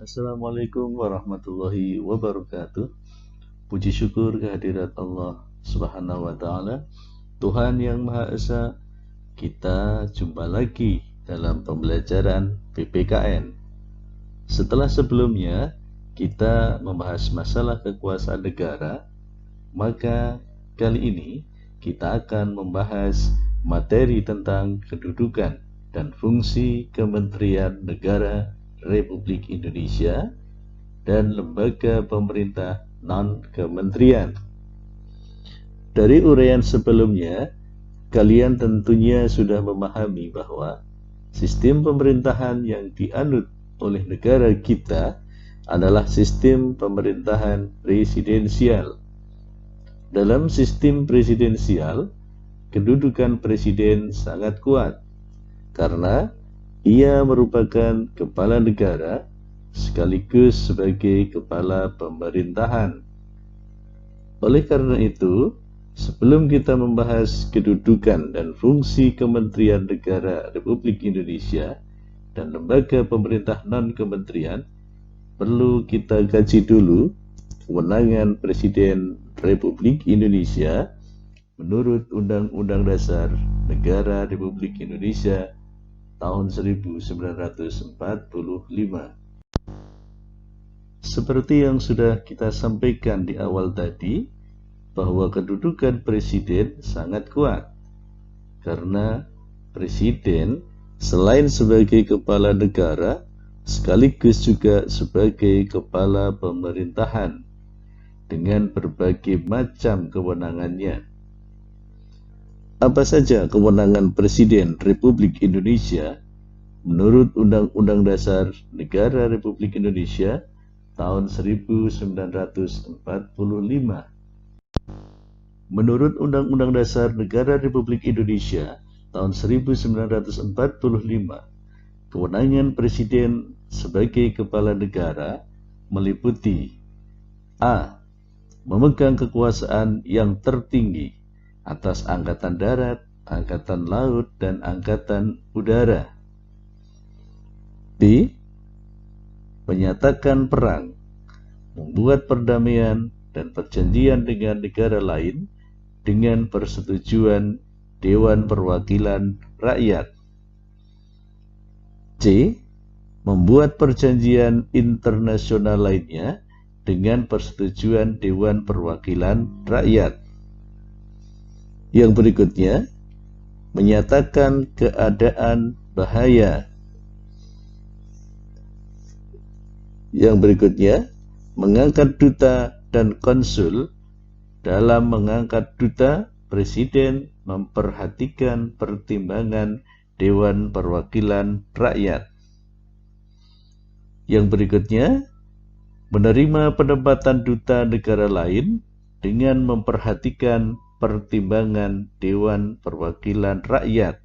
Assalamualaikum warahmatullahi wabarakatuh. Puji syukur kehadirat Allah Subhanahu wa Ta'ala, Tuhan yang Maha Esa. Kita jumpa lagi dalam pembelajaran PPKN. Setelah sebelumnya kita membahas masalah kekuasaan negara, maka kali ini kita akan membahas materi tentang kedudukan dan fungsi Kementerian Negara Republik Indonesia dan lembaga pemerintah non-kementerian. Dari uraian sebelumnya, kalian tentunya sudah memahami bahwa sistem pemerintahan yang dianut oleh negara kita adalah sistem pemerintahan presidensial. Dalam sistem presidensial, kedudukan presiden sangat kuat karena ia merupakan kepala negara sekaligus sebagai kepala pemerintahan. Oleh karena itu, sebelum kita membahas kedudukan dan fungsi Kementerian Negara Republik Indonesia dan lembaga pemerintah non-kementerian, perlu kita kaji dulu kewenangan Presiden Republik Indonesia menurut Undang-Undang Dasar Negara Republik Indonesia tahun 1945. Seperti yang sudah kita sampaikan di awal tadi, bahwa kedudukan presiden sangat kuat karena presiden selain sebagai kepala negara sekaligus juga sebagai kepala pemerintahan dengan berbagai macam kewenangannya. Apa saja kewenangan Presiden Republik Indonesia menurut Undang-Undang Dasar Negara Republik Indonesia tahun 1945? Menurut Undang-Undang Dasar Negara Republik Indonesia tahun 1945, kewenangan Presiden sebagai kepala negara meliputi A. Memegang kekuasaan yang tertinggi atas Angkatan Darat, Angkatan Laut, dan Angkatan Udara. B. Menyatakan perang, membuat perdamaian dan perjanjian dengan negara lain dengan persetujuan Dewan Perwakilan Rakyat. C. Membuat perjanjian internasional lainnya dengan persetujuan Dewan Perwakilan Rakyat. Yang berikutnya, menyatakan keadaan bahaya. Yang berikutnya, mengangkat duta dan konsul. Dalam mengangkat duta, Presiden memperhatikan pertimbangan Dewan Perwakilan Rakyat. Yang berikutnya, menerima penempatan duta negara lain dengan memperhatikan pertimbangan Dewan Perwakilan Rakyat.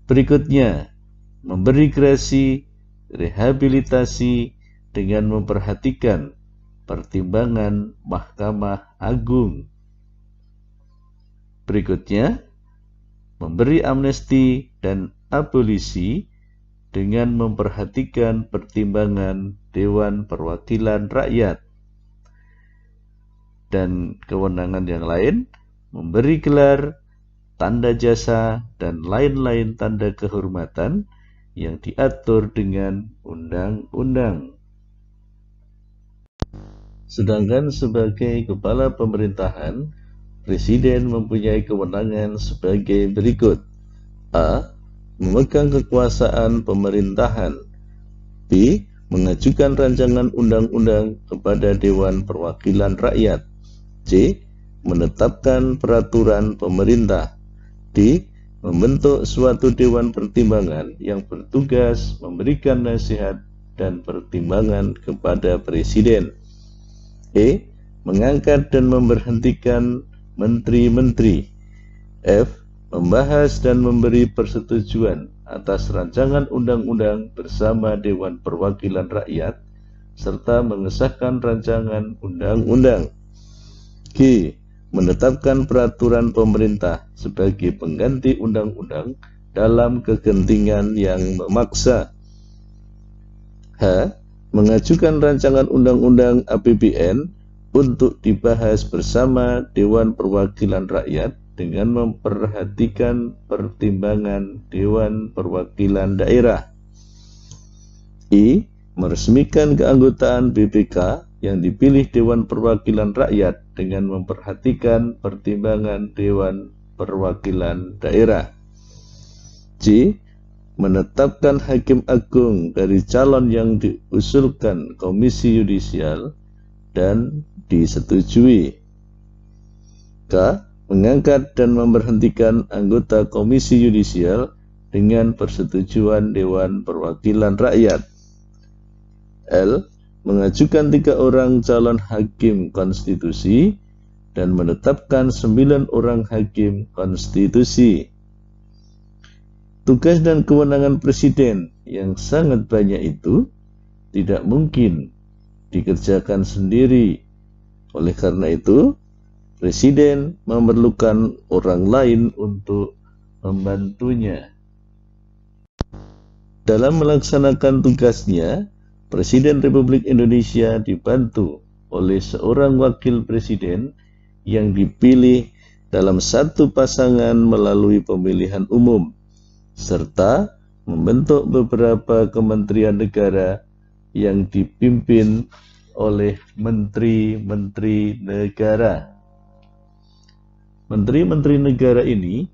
Berikutnya, memberi grasi rehabilitasi dengan memperhatikan pertimbangan Mahkamah Agung. Berikutnya, memberi amnesti dan abolisi dengan memperhatikan pertimbangan Dewan Perwakilan Rakyat. Dan kewenangan yang lain, memberi gelar, tanda jasa, dan lain-lain tanda kehormatan yang diatur dengan undang-undang. Sedangkan sebagai kepala pemerintahan, Presiden mempunyai kewenangan sebagai berikut. A. Memegang kekuasaan pemerintahan. B. Mengajukan rancangan undang-undang kepada Dewan Perwakilan Rakyat. C. Menetapkan peraturan pemerintah. D. Membentuk suatu dewan pertimbangan yang bertugas memberikan nasihat dan pertimbangan kepada Presiden. E. Mengangkat dan memberhentikan menteri-menteri. F. Membahas dan memberi persetujuan atas rancangan undang-undang bersama Dewan Perwakilan Rakyat serta mengesahkan rancangan undang-undang. G. Menetapkan peraturan pemerintah sebagai pengganti undang-undang dalam kegentingan yang memaksa. H. Mengajukan rancangan undang-undang APBN untuk dibahas bersama Dewan Perwakilan Rakyat dengan memperhatikan pertimbangan Dewan Perwakilan Daerah. I. Meresmikan keanggotaan BPK yang dipilih Dewan Perwakilan Rakyat dengan memperhatikan pertimbangan Dewan Perwakilan Daerah. J. Menetapkan Hakim Agung dari calon yang diusulkan Komisi Yudisial dan disetujui. K. Mengangkat dan memberhentikan anggota Komisi Yudisial dengan persetujuan Dewan Perwakilan Rakyat. L. Mengajukan 3 orang calon hakim konstitusi dan menetapkan 9 orang hakim konstitusi. Tugas dan kewenangan Presiden yang sangat banyak itu tidak mungkin dikerjakan sendiri. Oleh karena itu, Presiden memerlukan orang lain untuk membantunya. Dalam melaksanakan tugasnya, Presiden Republik Indonesia dibantu oleh seorang wakil presiden yang dipilih dalam satu pasangan melalui pemilihan umum, serta membentuk beberapa kementerian negara yang dipimpin oleh menteri-menteri negara. Menteri-menteri negara ini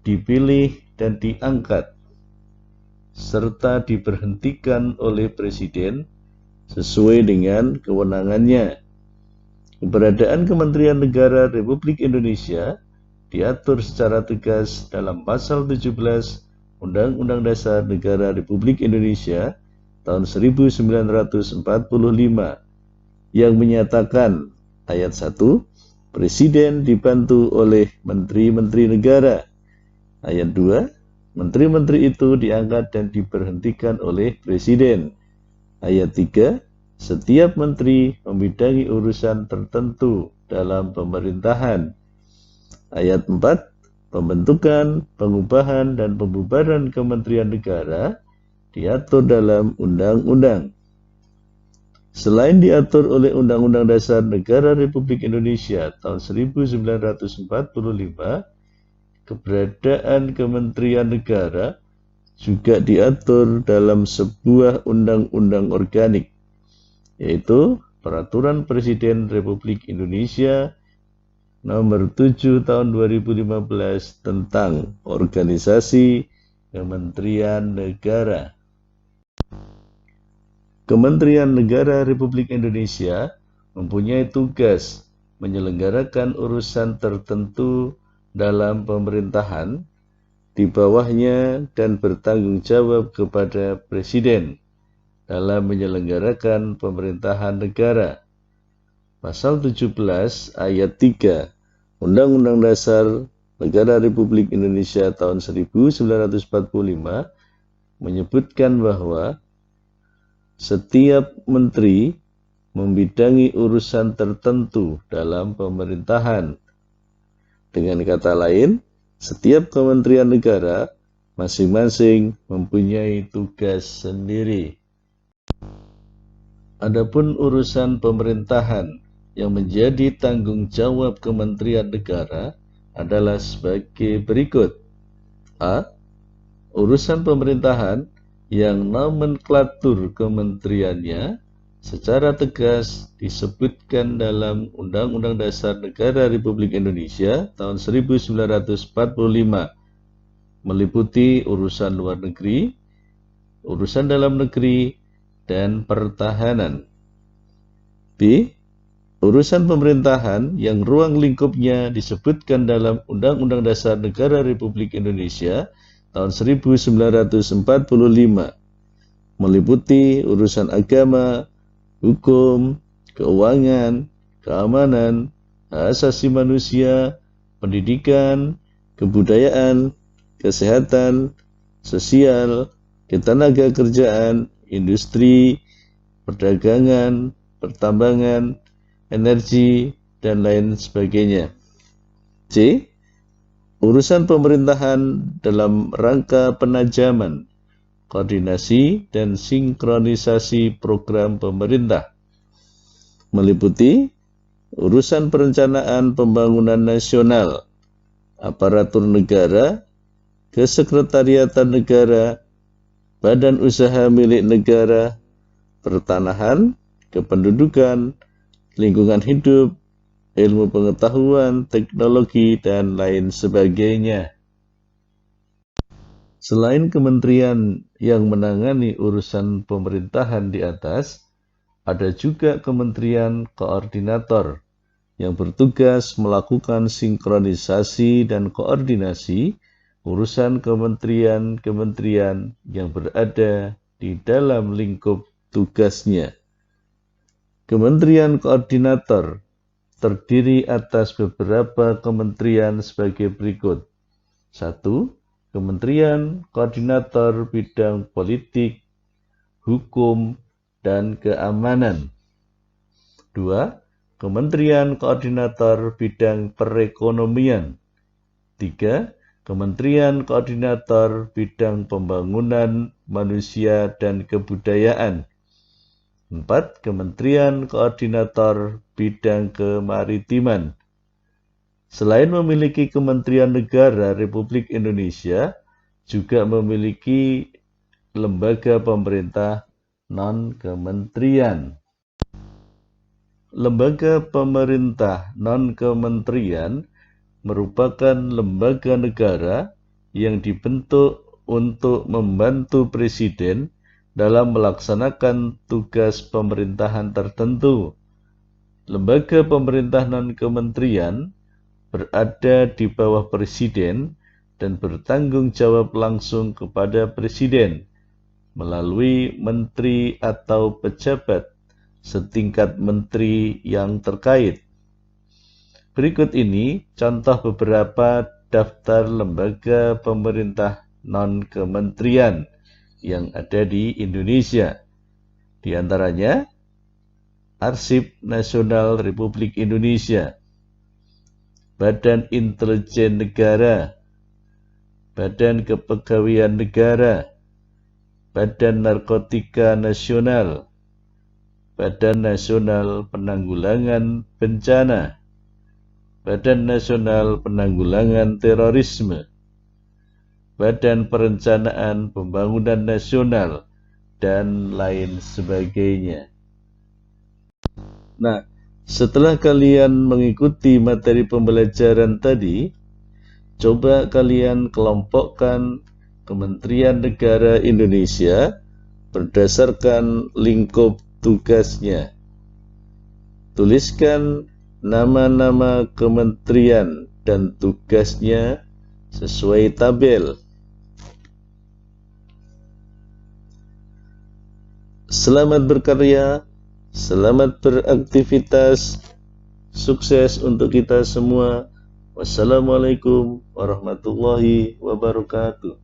dipilih dan diangkat serta diberhentikan oleh Presiden sesuai dengan kewenangannya. Keberadaan Kementerian Negara Republik Indonesia diatur secara tegas dalam pasal 17 Undang-Undang Dasar Negara Republik Indonesia tahun 1945 yang menyatakan ayat 1, Presiden dibantu oleh menteri-menteri negara. Ayat 2, menteri-menteri itu diangkat dan diberhentikan oleh Presiden. Ayat 3, setiap menteri membidangi urusan tertentu dalam pemerintahan. Ayat 4, pembentukan, pengubahan, dan pembubaran kementerian negara diatur dalam undang-undang. Selain diatur oleh Undang-Undang Dasar Negara Republik Indonesia tahun 1945, keberadaan kementerian negara juga diatur dalam sebuah undang-undang organik, yaitu Peraturan Presiden Republik Indonesia Nomor 7 Tahun 2015 tentang Organisasi Kementerian Negara. Kementerian Negara Republik Indonesia mempunyai tugas menyelenggarakan urusan tertentu dalam pemerintahan di bawahnya dan bertanggung jawab kepada Presiden dalam menyelenggarakan pemerintahan negara. Pasal 17 ayat 3 Undang-Undang Dasar Negara Republik Indonesia tahun 1945 menyebutkan bahwa setiap menteri membidangi urusan tertentu dalam pemerintahan. Dengan kata lain, setiap kementerian negara masing-masing mempunyai tugas sendiri. Adapun urusan pemerintahan yang menjadi tanggung jawab Kementerian Negara adalah sebagai berikut. A. Urusan pemerintahan yang nomenklatur kementeriannya secara tegas disebutkan dalam Undang-Undang Dasar Negara Republik Indonesia tahun 1945, meliputi urusan luar negeri, urusan dalam negeri, dan pertahanan. B. Urusan pemerintahan yang ruang lingkupnya disebutkan dalam Undang-Undang Dasar Negara Republik Indonesia tahun 1945, meliputi urusan agama, hukum, keuangan, keamanan, hak asasi manusia, pendidikan, kebudayaan, kesehatan, sosial, ketenaga kerjaan, industri, perdagangan, pertambangan, energi, dan lain sebagainya. C. Urusan pemerintahan dalam rangka penajaman, koordinasi, dan sinkronisasi program pemerintah, meliputi urusan perencanaan pembangunan nasional, aparatur negara, kesekretariatan negara, badan usaha milik negara, pertanahan, kependudukan, lingkungan hidup, ilmu pengetahuan, teknologi, dan lain sebagainya. Selain kementerian yang menangani urusan pemerintahan di atas, ada juga kementerian koordinator yang bertugas melakukan sinkronisasi dan koordinasi urusan kementerian-kementerian yang berada di dalam lingkup tugasnya. Kementerian koordinator terdiri atas beberapa kementerian sebagai berikut. 1. Kementerian Koordinator Bidang Politik, Hukum, dan Keamanan. 2. Kementerian Koordinator Bidang Perekonomian. 3. Kementerian Koordinator Bidang Pembangunan Manusia dan Kebudayaan. 4. Kementerian Koordinator Bidang Kemaritiman. Selain memiliki Kementerian Negara Republik Indonesia, juga memiliki lembaga pemerintah non-kementerian. Lembaga pemerintah non-kementerian merupakan lembaga negara yang dibentuk untuk membantu Presiden dalam melaksanakan tugas pemerintahan tertentu. Lembaga pemerintah non-kementerian berada di bawah Presiden dan bertanggung jawab langsung kepada Presiden melalui menteri atau pejabat setingkat menteri yang terkait. Berikut ini contoh beberapa daftar lembaga pemerintah non-kementerian yang ada di Indonesia. Di antaranya, Arsip Nasional Republik Indonesia, Badan Intelijen Negara, Badan Kepegawaian Negara, Badan Narkotika Nasional, Badan Nasional Penanggulangan Bencana, Badan Nasional Penanggulangan Terorisme, Badan Perencanaan Pembangunan Nasional, dan lain sebagainya. Nah, setelah kalian mengikuti materi pembelajaran tadi, coba kalian kelompokkan Kementerian Negara Indonesia berdasarkan lingkup tugasnya. Tuliskan nama-nama kementerian dan tugasnya sesuai tabel. Selamat berkarya, selamat beraktivitas, sukses untuk kita semua. Wassalamualaikum warahmatullahi wabarakatuh.